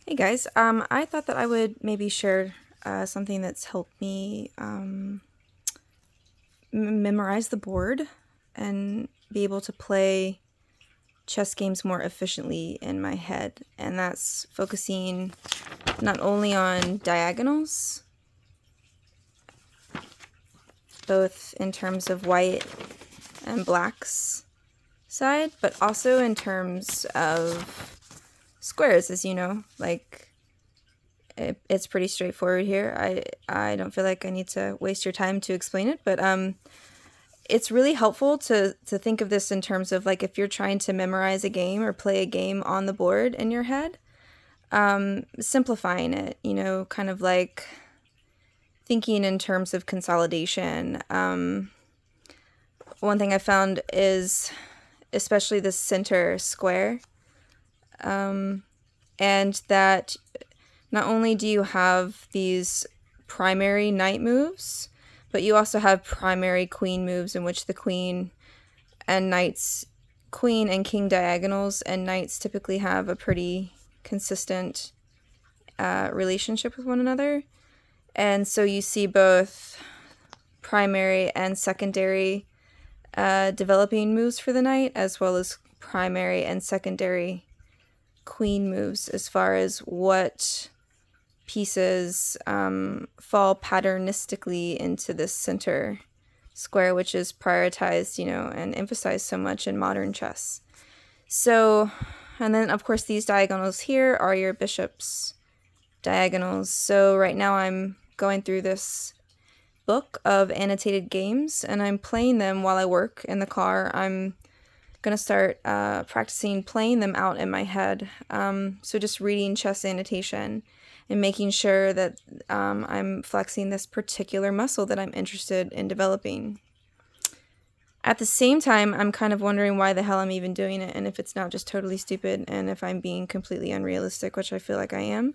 Hey guys, I thought that I would maybe share something that's helped me memorize the board and be able to play chess games more efficiently in my head. And that's focusing not only on diagonals, both in terms of white and black's side, but also in terms of squares, as you know. Like, it's pretty straightforward here. I don't feel like I need to waste your time to explain it, but it's really helpful to think of this in terms of, like, if you're trying to memorize a game or play a game on the board in your head, simplifying it, kind of like thinking in terms of consolidation. One thing I found is especially the center square, and that not only do you have these primary knight moves, but you also have primary queen moves in which the queen and king diagonals and knights typically have a pretty consistent relationship with one another. And so you see both primary and secondary developing moves for the knight, as well as primary and secondary queen moves as far as what pieces fall patternistically into this center square, which is prioritized, and emphasized so much in modern chess. So, and then of course these diagonals here are your bishop's diagonals. So right now I'm going through this book of annotated games and I'm playing them while I work in the car. I'm gonna start practicing playing them out in my head. So just reading chess annotation and making sure that I'm flexing this particular muscle that I'm interested in developing. At the same time, I'm kind of wondering why the hell I'm even doing it, and if it's not just totally stupid, and if I'm being completely unrealistic, which I feel like I am,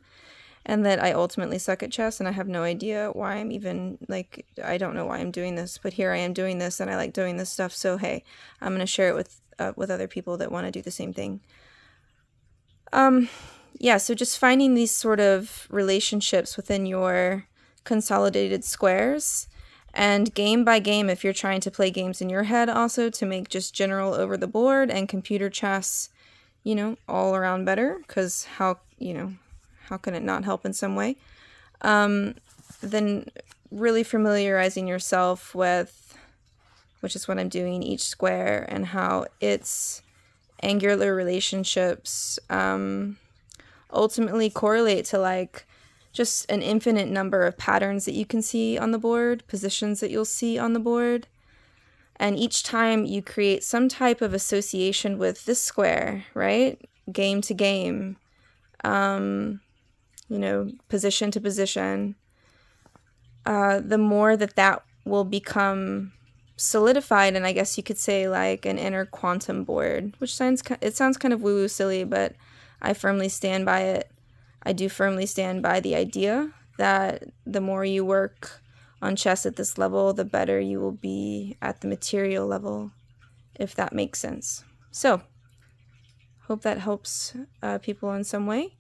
and that I ultimately suck at chess, and I have no idea why I'm even, like, I don't know why I'm doing this, but here I am doing this, and I like doing this stuff, so hey, I'm going to share it with other people that want to do the same thing. Yeah, so just finding these sort of relationships within your consolidated squares, and game by game, if you're trying to play games in your head also, to make just general over the board and computer chess, all around better, because how can it not help in some way? Then really familiarizing yourself with, which is what I'm doing, each square and how its angular relationships ultimately correlate to, like, just an infinite number of patterns that you can see on the board, positions that you'll see on the board. And each time you create some type of association with this square, right? Game to game, position to position, the more that will become solidified, and I guess you could say like an inner quantum board, which sounds kind of woo-woo silly, but I firmly stand by it. I do firmly stand by the idea that the more you work on chess at this level, the better you will be at the material level, if that makes sense. So, hope that helps people in some way.